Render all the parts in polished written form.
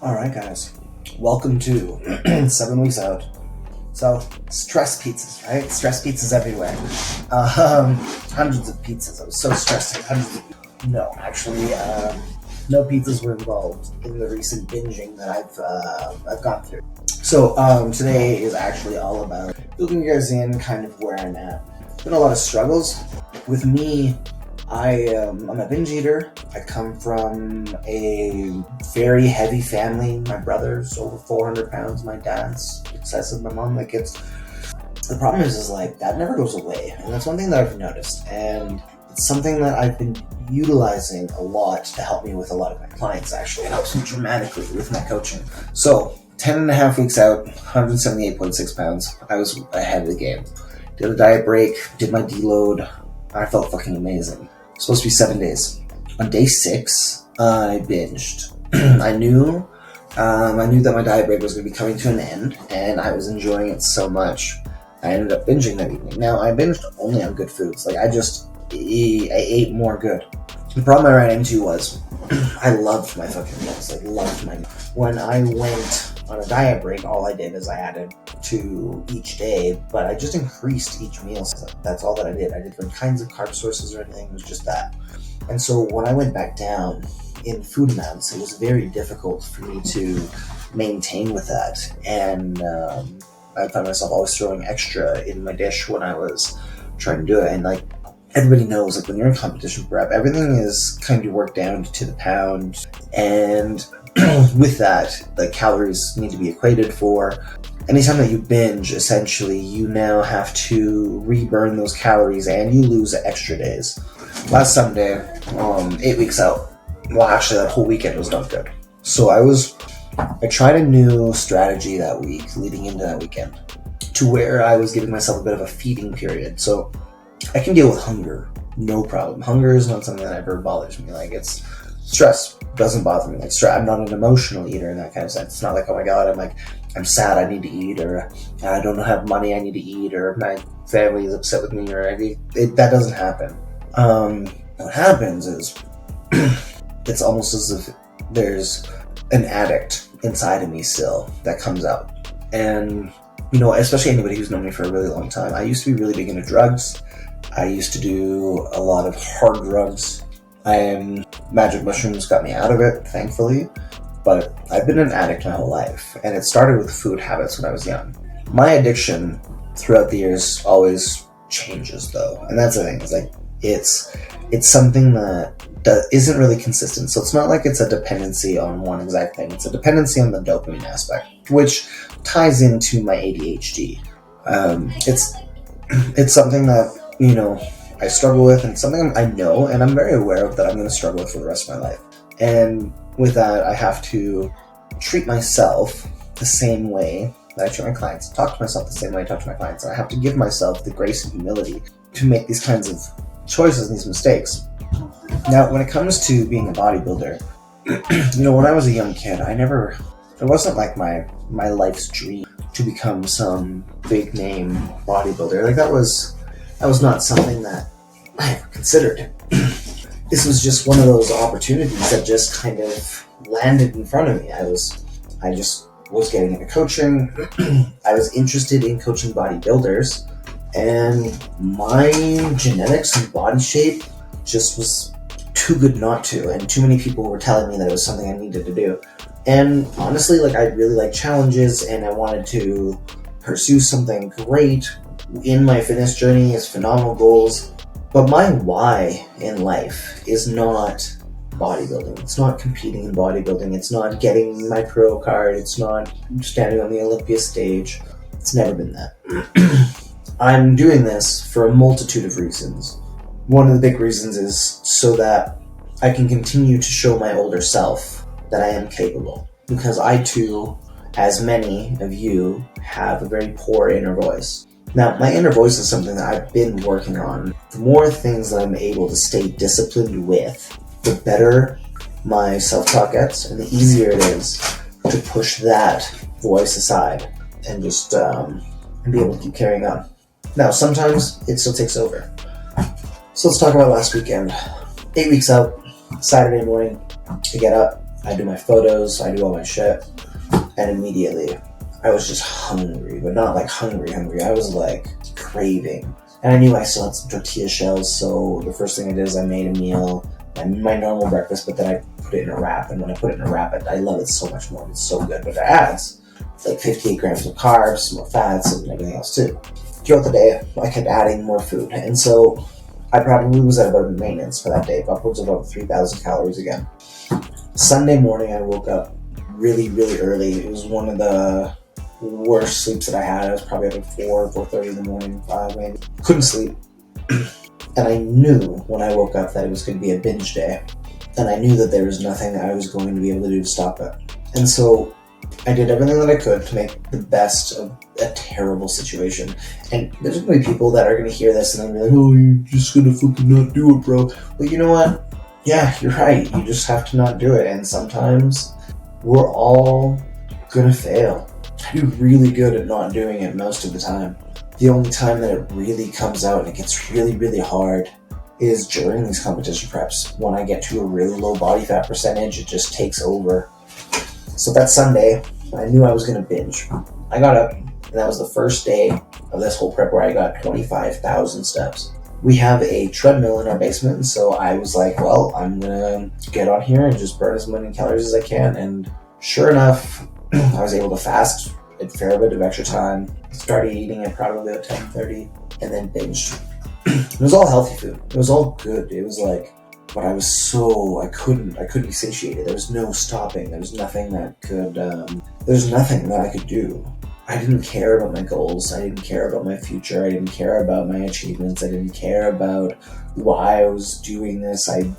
Alright guys, welcome to 7 weeks out. So, stress pizzas, right? Stress pizzas everywhere. Hundreds of pizzas. I was so stressed. No, actually, no pizzas were involved in the recent binging that I've gone through. So, today is actually all about filling you guys in kind of where I'm at. There's been a lot of struggles. With me, I'm a binge eater. I come from a very heavy family. My brother's over 400 pounds. My dad's excessive. My mom, the problem is that never goes away. And that's one thing that I've noticed. And it's something that I've been utilizing a lot to help me with a lot of my clients, actually. It helps me dramatically with my coaching. So, 10 and a half weeks out, 178.6 pounds. I was ahead of the game. Did a diet break, did my deload. I felt fucking amazing. Supposed to be 7 days. On day 6, I binged. I knew that my diet break was going to be coming to an end, and I was enjoying it so much. I ended up binging that evening. Now, I binged only on good foods. I ate more good. The problem I ran into was I loved my fucking meals. When I went on a diet break, all I did is I added to each day, but I just increased each meal. So that's all that I did. I did different kinds of carb sources or anything. It was just that. And so when I went back down in food amounts, it was very difficult for me to maintain with that. And I found myself always throwing extra in my dish when I was trying to do it. And everybody knows, when you're in competition prep, everything is kind of worked down to the pound. And with that, the calories need to be equated for. Anytime that you binge, essentially, you now have to re-burn those calories and you lose extra days. Last Sunday, 8 weeks out, well, actually, that whole weekend was not good. So I tried a new strategy that week, leading into that weekend, to where I was giving myself a bit of a feeding period. So I can deal with hunger, no problem. Hunger is not something that ever bothers me. It's stress doesn't bother me. I'm not an emotional eater in that kind of sense. It's not oh my god, I'm sad, I need to eat, or I don't have money, I need to eat, or my family is upset with me, or that doesn't happen. What happens is it's almost as if there's an addict inside of me still that comes out. And especially anybody who's known me for a really long time, I used to be really big into drugs. I used to do a lot of hard drugs. Magic mushrooms got me out of it, thankfully. But I've been an addict my whole life, and it started with food habits when I was young. My addiction throughout the years always changes, though, and that's the thing. It's something that isn't really consistent. So it's not like it's a dependency on one exact thing. It's a dependency on the dopamine aspect, which ties into my ADHD. It's something that I struggle with, and it's something I know and I'm very aware of that I'm going to struggle with for the rest of my life. And with that, I have to treat myself the same way that I treat my clients, talk to myself the same way I talk to my clients, and I have to give myself the grace and humility to make these kinds of choices and these mistakes. Now, when it comes to being a bodybuilder, when I was a young kid, it wasn't my life's dream to become some big name bodybuilder. That was not something that I ever considered. This was just one of those opportunities that just kind of landed in front of me. I just was getting into coaching. I was interested in coaching bodybuilders, and my genetics and body shape just was too good not to, and too many people were telling me that it was something I needed to do. And honestly, I really like challenges, and I wanted to pursue something great in my fitness journey as phenomenal goals. But my why in life is not bodybuilding. It's not competing in bodybuilding. It's not getting my pro card. It's not standing on the Olympia stage. It's never been that. I'm doing this for a multitude of reasons. One of the big reasons is so that I can continue to show my older self that I am capable. Because I too, as many of you, have a very poor inner voice. Now, my inner voice is something that I've been working on. The more things that I'm able to stay disciplined with, the better my self-talk gets, and the easier it is to push that voice aside and just be able to keep carrying on. Now, sometimes it still takes over. So let's talk about last weekend. 8 weeks out, Saturday morning, I get up, I do my photos, I do all my shit, and immediately I was just hungry, but not like hungry. I was like craving. And I knew I still had some tortilla shells, so the first thing I did is I made a meal. I made my normal breakfast, but then I put it in a wrap, and when I put it in a wrap, I love it so much more. It's so good, but it adds like 58 grams of carbs, more fats, and everything else too. Throughout the day, I kept adding more food, and so I probably was at about maintenance for that day, upwards of about 3,000 calories again. Sunday morning, I woke up really, really early. It was one of the worst sleeps that I had. I was probably up at 4:30 in the morning, 5 maybe. Couldn't sleep. And I knew when I woke up that it was going to be a binge day. And I knew that there was nothing I was going to be able to do to stop it. And so I did everything that I could to make the best of a terrible situation. And there's going to be people that are going to hear this and they're going to be like, oh, you're just going to fucking not do it, bro. Well, you know what? Yeah, you're right. You just have to not do it. And sometimes we're all going to fail. I do really good at not doing it most of the time. The only time that it really comes out and it gets really, really hard is during these competition preps. When I get to a really low body fat percentage, it just takes over. So that Sunday, I knew I was going to binge. I got up, and that was the first day of this whole prep where I got 25,000 steps. We have a treadmill in our basement, and so I was like, well, I'm going to get on here and just burn as many calories as I can. And sure enough, I was able to fast a fair bit of extra time. Started eating at probably at 10:30 and then binged. It was all healthy food. It was all good. It was like, but I couldn't be satiated. There was no stopping. There was nothing that I could do. I didn't care about my goals. I didn't care about my future. I didn't care about my achievements. I didn't care about why I was doing this. I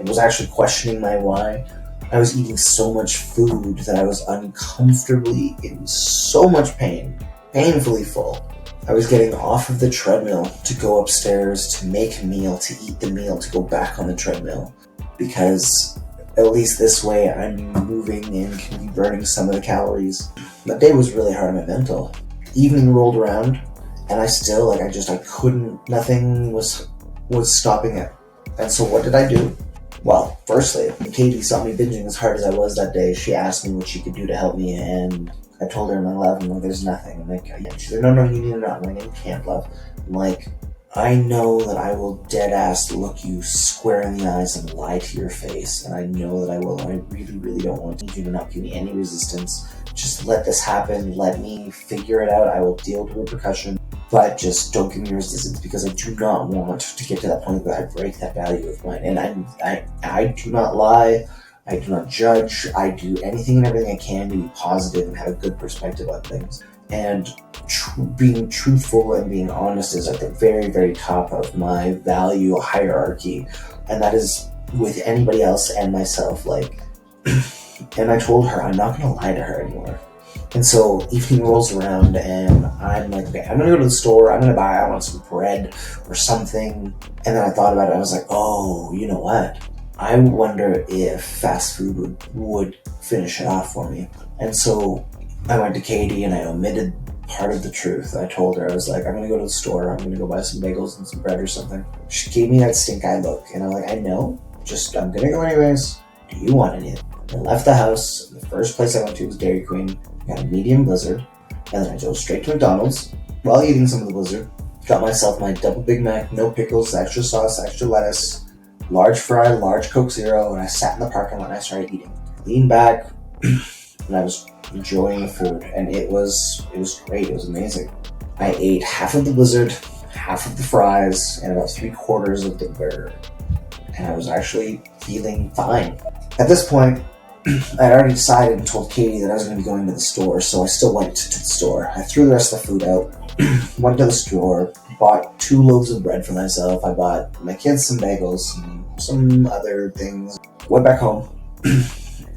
was actually questioning my why. I was eating so much food that I was uncomfortably in so much pain, painfully full. I was getting off of the treadmill to go upstairs to make a meal, to eat the meal, to go back on the treadmill. Because at least this way I'm moving and can be burning some of the calories. That day was really hard on my mental. Evening rolled around and I still, I couldn't, nothing was stopping it. And so what did I do? Well, firstly, when Katie saw me binging as hard as I was that day, she asked me what she could do to help me, and I told her in my love, I'm like, there's nothing. I'm like, yeah. She's like, no, you need to not. I'm like, you can't, love. I'm like, I know that I will dead ass look you square in the eyes and lie to your face, and I know that I will, and I really, really don't want you to not give me any resistance. Just let this happen, let me figure it out, I will deal with the repercussion, but just don't give me resistance, because I do not want to get to that point where I break that value of mine. And I do not lie, I do not judge, I do anything and everything I can to be positive and have a good perspective on things. And being truthful and being honest is at the very, very top of my value hierarchy, and that is with anybody else and myself. And I told her I'm not going to lie to her anymore. And so evening rolls around and I'm like, okay, I'm going to go to the store, I want some bread or something. And then I thought about it, I was like, oh, you know what? I wonder if fast food would finish it off for me. And so I went to Katie and I omitted part of the truth. I told her, I was like, I'm going to go to the store, I'm going to go buy some bagels and some bread or something. She gave me that stink eye look and I'm like, I know, I'm going to go anyways. Do you want anything? I left the house. The first place I went to was Dairy Queen. Got a medium blizzard, and then I drove straight to McDonald's while eating some of the blizzard. Got myself my double Big Mac, no pickles, extra sauce, extra lettuce, large fry, large Coke Zero, and I sat in the parking lot and I started eating. I leaned back, and I was enjoying the food, and it was great. It was amazing. I ate half of the blizzard, half of the fries, and about 3/4 of the burger, and I was actually feeling fine. At this point, I had already decided and told Katie that I was going to be going to the store, so I still went to the store. I threw the rest of the food out, went to the store, bought 2 loaves of bread for myself. I bought my kids some bagels and some other things. Went back home,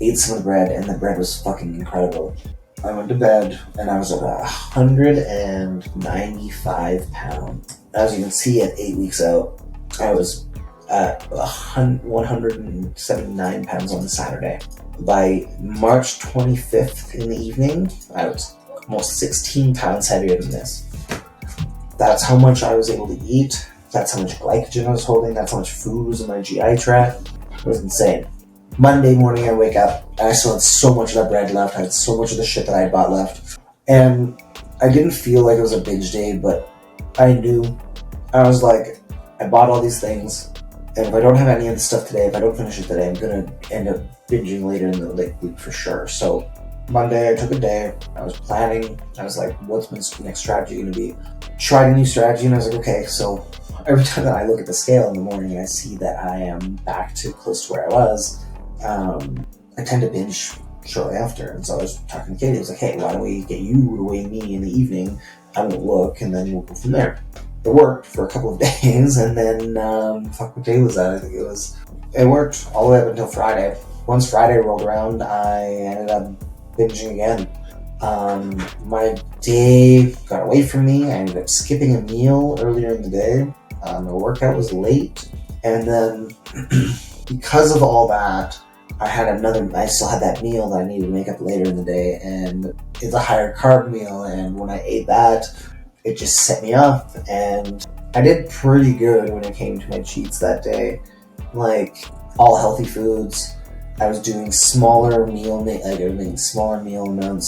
ate some of the bread, and the bread was fucking incredible. I went to bed, and I was at 195 pounds. As you can see, at 8 weeks out, I was at 179 pounds on the Saturday. By March 25th in the evening, I was almost 16 pounds heavier than this. That's how much I was able to eat. That's how much glycogen I was holding. That's how much food was in my GI tract. It was insane. Monday morning I wake up, And I still had so much of that bread left. I had so much of the shit that I had bought left. And I didn't feel like it was a binge day, but I knew. I was like, I bought all these things, and if I don't have any of the stuff today, if I don't finish it today, I'm going to end up binging later in the week for sure. So Monday, I took a day. I was planning. I was like, what's my next strategy going to be? Tried a new strategy, and I was like, okay, so every time that I look at the scale in the morning and I see that I am back to close to where I was, I tend to binge shortly after. And so I was talking to Katie. I was like, hey, why don't we get you to weigh me in the evening? I won't look, and then we'll go from there. It worked for a couple of days, and then, what day was that? I think it worked all the way up until Friday. Once Friday rolled around, I ended up binging again. My day got away from me. I ended up skipping a meal earlier in the day. My workout was late, and then because of all that, I still had that meal that I needed to make up later in the day, and it's a higher carb meal, and when I ate that, it just set me up, and I did pretty good when it came to my cheats that day. Like, all healthy foods. I was doing smaller meal amounts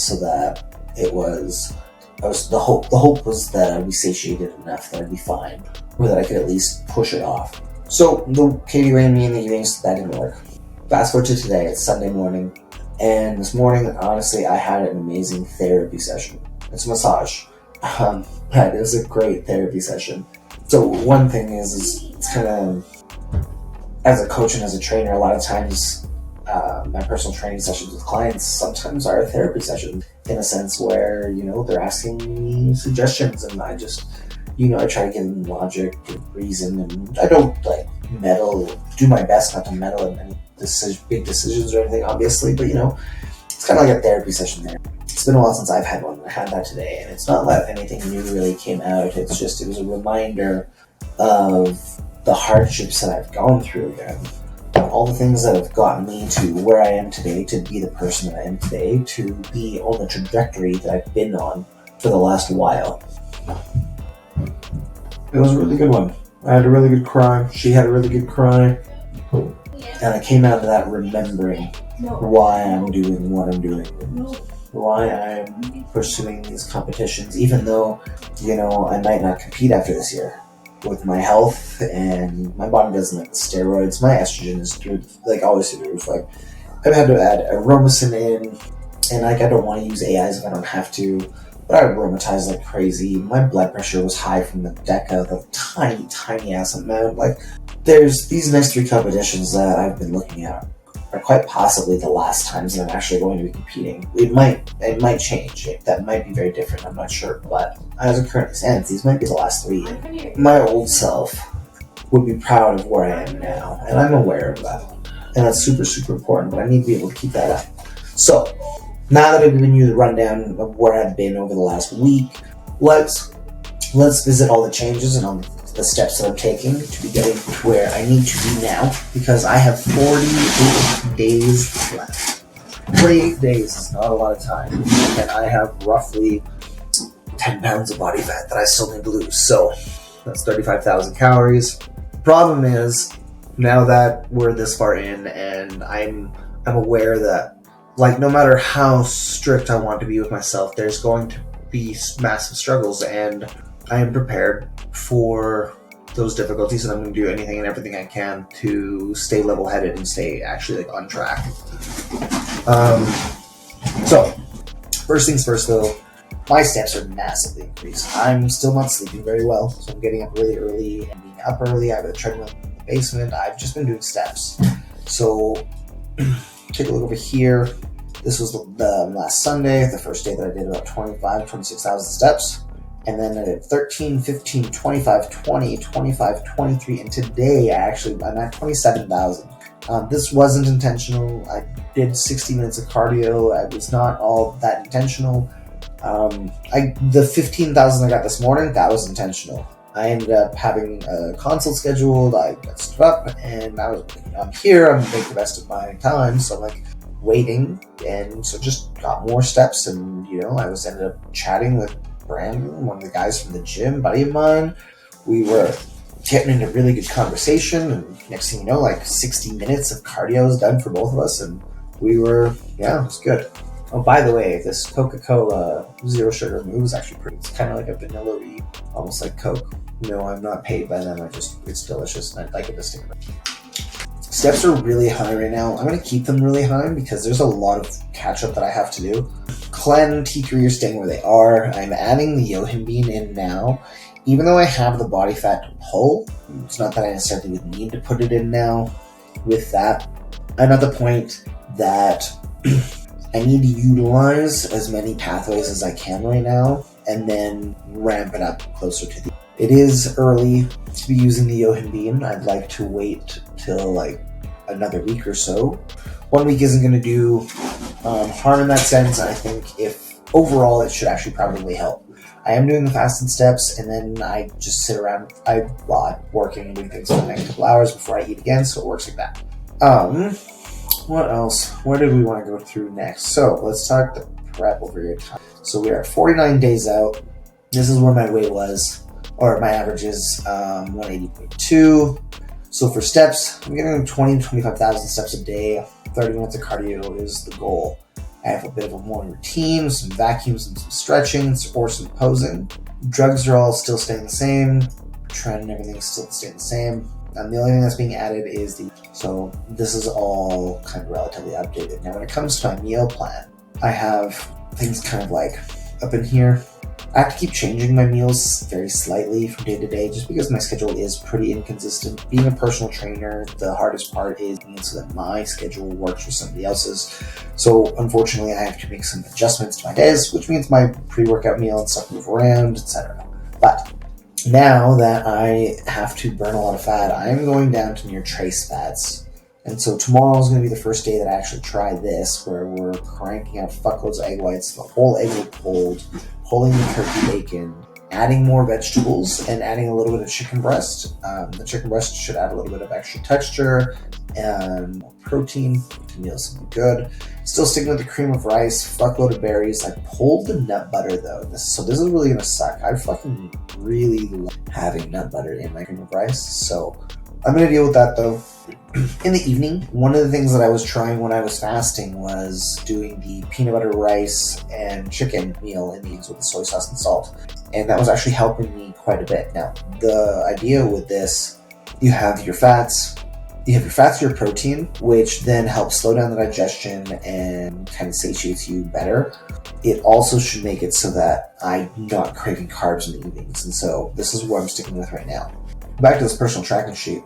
so that the hope was that I'd be satiated enough that I'd be fine, or that I could at least push it off. So Katie ran me in the evenings, that didn't work. Fast forward to today, it's Sunday morning, and this morning, honestly, I had an amazing therapy session. It's a massage, but it was a great therapy session. So one thing is it's kind of, as a coach and as a trainer, a lot of times my personal training sessions with clients sometimes are a therapy session, in a sense where, they're asking me suggestions, and I just, I try to give them logic and reason, and I don't do my best not to meddle in any big decisions or anything, obviously, but it's kind of like a therapy session there. It's been a while since I've had one. I had that today, and it's not that anything new really came out. It was a reminder of the hardships that I've gone through again. All the things that have gotten me to where I am today, to be the person that I am today, to be on the trajectory that I've been on for the last while. It was a really good one. I had a really good cry. She had a really good cry. And I came out of that remembering why I'm doing what I'm doing. Why I'm pursuing these competitions, even though, I might not compete after this year. With my health, and my body doesn't like the steroids. My estrogen is always through the roof. I've had to add aromasin in, and I don't want to use AIs if I don't have to, but I aromatize like crazy. My blood pressure was high from the DECA, the tiny ass amount. There's these next 3 competitions that I've been looking at are quite possibly the last times that I'm actually going to be competing. It might change. That might be very different. I'm not sure, but as it currently stands, these might be the last 3. My old self would be proud of where I am now, and I'm aware of that, and that's super, super important. But I need to be able to keep that up. So now that I've given you the rundown of where I've been over the last week, let's visit all the changes and all the steps that I'm taking to be getting to where I need to be now, because I have 48 days left. 48 days is not a lot of time, and I have roughly 10 pounds of body fat that I still need to lose, so that's 35,000 calories. Problem is, now that we're this far in, and I'm aware that, no matter how strict I want to be with myself, there's going to be massive struggles, and I am prepared for those difficulties, and I'm going to do anything and everything I can to stay level-headed and stay actually on track. So, first things first though, my steps are massively increased. I'm still not sleeping very well, so I'm getting up really early and being up early. I have a treadmill in the basement. I've just been doing steps. So, take a look over here. This was the last Sunday, the first day that I did about 26,000 steps. And then I did 13, 15, 25, 20, 25, 23, and today I'm at 27,000. This wasn't intentional. I did 60 minutes of cardio. I was not all that intentional. The 15,000 I got this morning, that was intentional. I ended up having a consult scheduled. I got stood up, and I'm here. I'm making the best of my time, so I'm waiting, and so just got more steps, and I ended up chatting with Brandon, one of the guys from the gym, buddy of mine. We were getting into really good conversation, and next thing you know, 60 minutes of cardio is done for both of us, and yeah, it was good. Oh, by the way, this Coca-Cola Zero Sugar Move is actually pretty. It's kind of like a vanilla-y, almost like Coke. No, I'm not paid by them. It's delicious, and I'd like it to stick around. Steps are really high right now. I'm going to keep them really high because there's a lot of catch-up that I have to do. Clen, T3 are staying where they are. I'm adding the yohimbine in now. Even though I have the body fat to pull, it's not that I necessarily would need to put it in now. With that, I'm at the point that I need to utilize as many pathways as I can right now, and then ramp it up closer to the... It is early to be using the yohimbine. I'd like to wait till like another week or so. 1 week isn't going to do harm in that sense. I think if overall it should actually probably help. I am doing the fasted steps, and then I just sit around. I'm working and doing things for the next couple hours before I eat again, so it works like that. What else? Where did we want to go through next? So let's talk the prep over your time. So we are 49 days out. This is where my weight was, or my average is 180.2. So for steps, I'm getting 20 to 25,000 steps a day. 30 minutes of cardio is the goal. I have a bit of a morning routine, some vacuums and some stretching, or some posing. Drugs are all still staying the same. Trend and everything is still staying the same. And the only thing that's being added is so this is all kind of relatively updated. Now when it comes to my meal plan, I have things kind of like up in here. I have to keep changing my meals very slightly from day to day just because my schedule is pretty inconsistent. Being a personal trainer, the hardest part is being so that my schedule works for somebody else's. So unfortunately, I have to make some adjustments to my days, which means my pre-workout meal and stuff move around, etc. But now that I have to burn a lot of fat, I'm going down to near trace fats. And so tomorrow is going to be the first day that I actually try this, where we're cranking out fuckloads of egg whites, the whole egg will pulled, pulling the turkey bacon, adding more vegetables, and adding a little bit of chicken breast. The chicken breast should add a little bit of extra texture and more protein. The meal is something good. Still sticking with the cream of rice, fuckload of berries. I pulled the nut butter though, so this is really going to suck. I fucking really love having nut butter in my cream of rice, so I'm going to deal with that though. In the evening, one of the things that I was trying when I was fasting was doing the peanut butter rice and chicken meal in the evenings with the soy sauce and salt. And that was actually helping me quite a bit. Now, the idea with this, you have your fats, your protein, which then helps slow down the digestion and kind of satiates you better. It also should make it so that I'm not craving carbs in the evenings. And so this is what I'm sticking with right now. Back to this personal tracking sheet.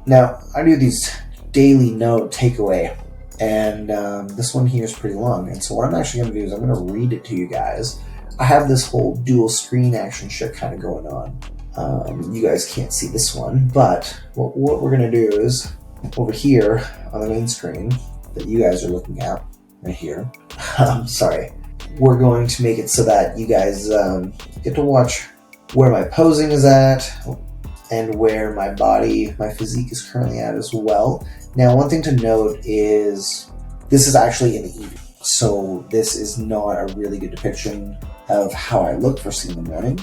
Now, I do these daily note takeaway, and this one here is pretty long. And so what I'm actually going to do is I'm going to read it to you guys. I have this whole dual screen action shit kind of going on. You guys can't see this one, but what we're going to do is over here on the main screen that you guys are looking at right here. Sorry. We're going to make it so that you guys get to watch where my posing is at, and where my body, my physique is currently at as well. Now, one thing to note is this is actually in the evening. So this is not a really good depiction of how I look first thing in the morning.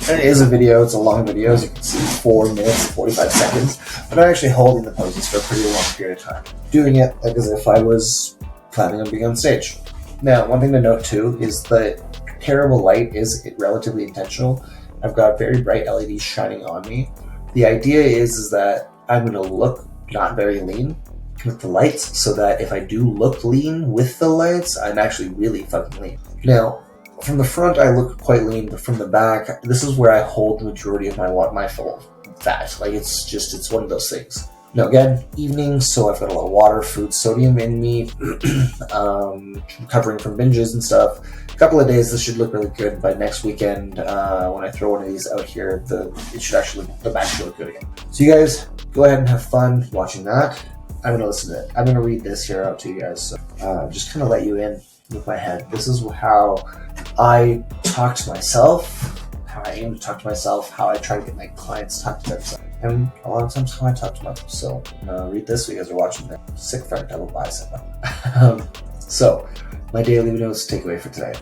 It is a video, it's a long video, as you can see, 4 minutes, 45 seconds. But I'm actually holding the poses for a pretty long period of time. Doing it like as if I was planning on being on stage. Now, one thing to note too is that terrible light is relatively intentional. I've got very bright LEDs shining on me. The idea is that I'm going to look not very lean with the lights, so that if I do look lean with the lights, I'm actually really fucking lean. Now, from the front, I look quite lean, but from the back, this is where I hold the majority of my full fat. Like, it's one of those things. Now, again, evening, so I've got a lot of water, food, sodium in me, recovering from binges and stuff. A couple of days, this should look really good. By next weekend, when I throw one of these out here, the back should look good again. So you guys, go ahead and have fun watching that. I'm gonna listen to it. I'm gonna read this here out to you guys. So, just kind of let you in with my head. This is how I talk to myself, how I aim to talk to myself, how I try to get my clients to talk to themselves. And a lot of times how I talk to myself. So I'm gonna read this so you guys are watching the sick front double bicep. So my daily notes takeaway for today.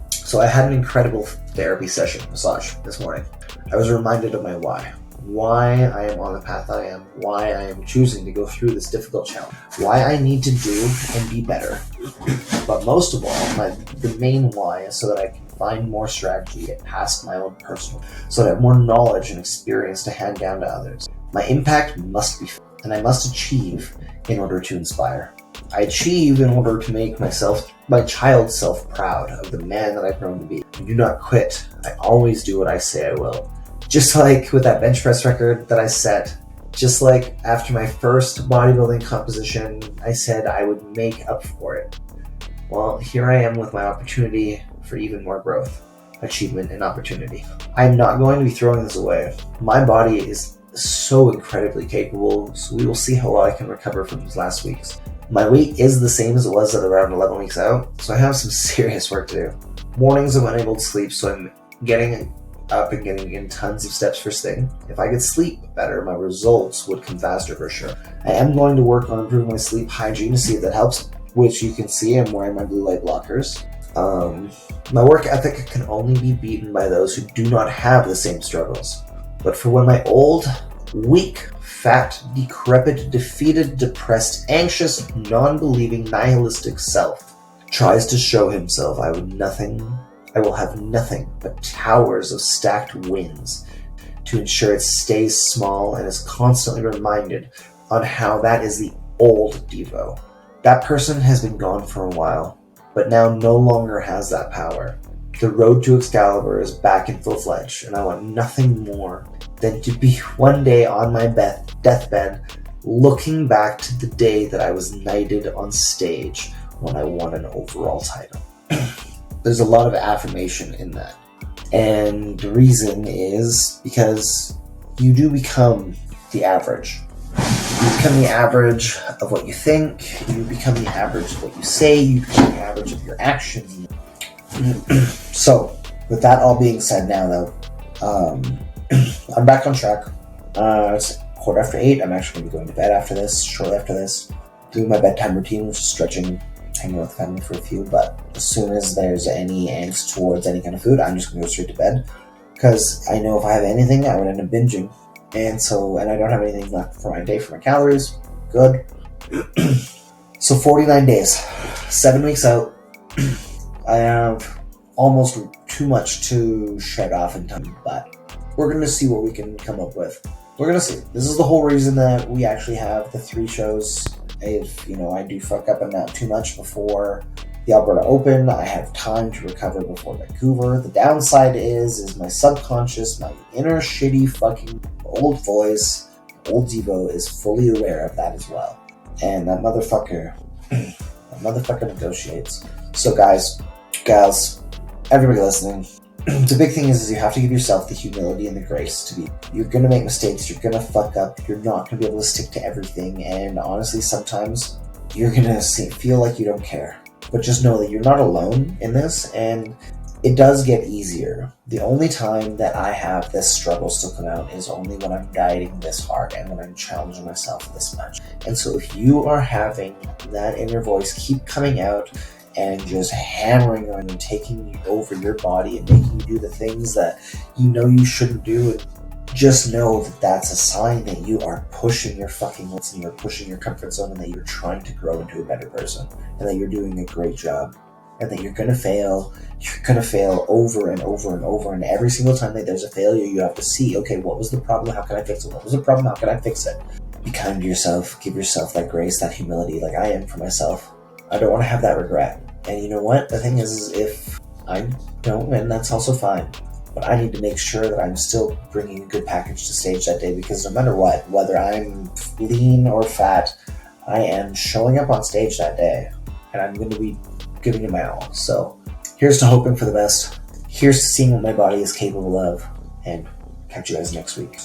So I had an incredible therapy session, massage, this morning. I was reminded of my why. why I am on the path I am, why I am choosing to go through this difficult challenge, why I need to do and be better. But most of all, the main why is so that I can find more strategy, get past my own personal, so that I have more knowledge and experience to hand down to others. My impact must be, and I must achieve in order to inspire. I achieve in order to make my child self proud of the man that I've grown to be. I do not quit. I always do what I say I will. Just like with that bench press record that I set, just like after my first bodybuilding composition, I said I would make up for it. Well, here I am with my opportunity for even more growth, achievement, and opportunity. I'm not going to be throwing this away. My body is so incredibly capable, so we will see how well I can recover from these last weeks. My weight is the same as it was at around 11 weeks out, so I have some serious work to do. Mornings I'm unable to sleep, so I'm getting up and getting in tons of steps first thing. If I could sleep better, my results would come faster for sure. I am going to work on improving my sleep hygiene to see if that helps, which you can see I'm wearing my blue light blockers. My work ethic can only be beaten by those who do not have the same struggles. But for when my old, weak, fat, decrepit, defeated, depressed, anxious, non-believing, nihilistic self tries to show himself, I will have nothing but towers of stacked wins to ensure it stays small and is constantly reminded on how that is the old Devo. That person has been gone for a while, but now no longer has that power. The road to Excalibur is back in full-fledged, and I want nothing more than to be one day on my deathbed looking back to the day that I was knighted on stage when I won an overall title. There's a lot of affirmation in that. And the reason is because you do become the average. You become the average of what you think, you become the average of what you say, you become the average of your actions. So, with that all being said now though, I'm back on track. It's 8:15. I'm actually going to be going to bed after this, shortly after this. Doing my bedtime routine, which is stretching, hanging with family for a few, but as soon as there's any angst towards any kind of food, I'm just going to go straight to bed. Because I know if I have anything, I would end up binging. And I don't have anything left for my day for my calories. Good. So 49 days, 7 weeks out. I have almost too much to shed off in time, but we're going to see what we can come up with. We're going to see. This is the whole reason that we actually have the 3 shows. If, I do fuck up and not too much before the Alberta Open, I have time to recover before Vancouver. The downside is my subconscious, my inner shitty fucking old voice, old Devo is fully aware of that as well. And that motherfucker negotiates. So guys, gals, everybody listening, the big thing is you have to give yourself the humility and the grace to be. You're going to make mistakes, you're going to fuck up, you're not going to be able to stick to everything, and honestly, sometimes you're going to feel like you don't care. But just know that you're not alone in this, and it does get easier. The only time that I have this struggle still come out is only when I'm dieting this hard and when I'm challenging myself this much. And so if you are having that inner voice keep coming out and just hammering on and taking over your body and making you do the things that you know you shouldn't do, and just know that that's a sign that you are pushing your fucking limits and you're pushing your comfort zone, and that you're trying to grow into a better person, and that you're doing a great job, and that you're going to fail over and over and over, and every single time that there's a failure, you have to see, okay, what was the problem? How can I fix it? What was the problem? How can I fix it? Be kind to yourself. Give yourself that grace, that humility, like I am for myself. I don't want to have that regret. And you know what? The thing is if I don't win, that's also fine. But I need to make sure that I'm still bringing a good package to stage that day, because no matter what, whether I'm lean or fat, I am showing up on stage that day, and I'm going to be giving it my all. So here's to hoping for the best. Here's to seeing what my body is capable of, and catch you guys next week.